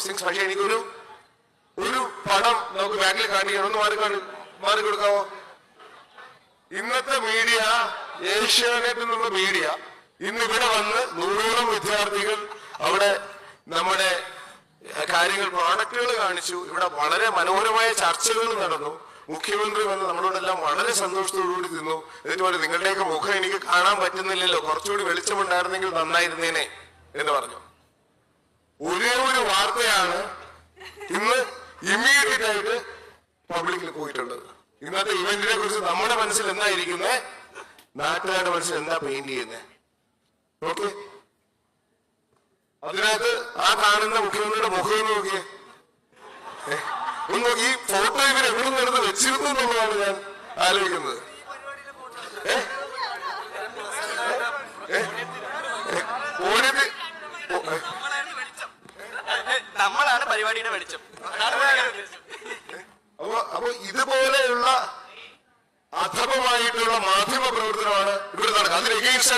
Things. പക്ഷെ എനിക്കൊരു പടം നമുക്ക് ബാക്കിൽ കാണിക്കണം. ഒന്ന് മാറി കൊടുക്കാവോ? ഇന്നത്തെ മീഡിയ, ഏഷ്യാനെറ്റ് എന്നുള്ള മീഡിയ ഇന്ന് ഇവിടെ വന്ന് 100ഓളം വിദ്യാർത്ഥികൾ അവിടെ നമ്മുടെ കാര്യങ്ങൾ, പ്രോഡക്റ്റുകൾ കാണിച്ചു. ഇവിടെ വളരെ മനോഹരമായ ചർച്ചകൾ നടന്നു. മുഖ്യമന്ത്രി വന്ന് നമ്മളോടെല്ലാം വളരെ സന്തോഷത്തോടുകൂടി തിന്നു. എന്നിട്ട് നിങ്ങളുടെയൊക്കെ മുഖം എനിക്ക് കാണാൻ പറ്റുന്നില്ലല്ലോ, കുറച്ചുകൂടി വെളിച്ചമുണ്ടായിരുന്നെങ്കിൽ നന്നായിരുന്നേനെ എന്ന് പറഞ്ഞു. ഒരേ ഒരു വാർത്തയാണ് ഇന്ന് ഇമ്മീഡിയറ്റ് ആയിട്ട് പബ്ലിക്കിൽ പോയിട്ടുള്ളത്. ഇന്നത്തെ ഇവന്റിനെ കുറിച്ച് നമ്മുടെ മനസ്സിൽ എന്തായിരിക്കുന്നത്, നാട്ടുകാരുടെ മനസ്സിൽ എന്താ പെയിന്റ് ചെയ്യുന്നത്? ഓക്കെ, അതിനകത്ത് ആ കാണുന്ന മുഖ്യമന്ത്രിയുടെ മുഖം നോക്കിയേ, ഒന്ന് നോക്കി. ഈ ഫോട്ടോ ഇവർ എവിടെ നിന്ന് വെച്ചിരുന്നു എന്നുള്ളതാണ് ഞാൻ ആലോചിക്കുന്നത്. നമ്മളാണ് പരിപാടിയുടെ വെളിച്ചം. അപ്പൊ ഇതുപോലെയുള്ള അധമമായിട്ടുള്ള മാധ്യമ പ്രവർത്തനമാണ് ഇവിടെ നടക്കുന്നത്. അതിന് എഗെയിൻസ്റ്റ്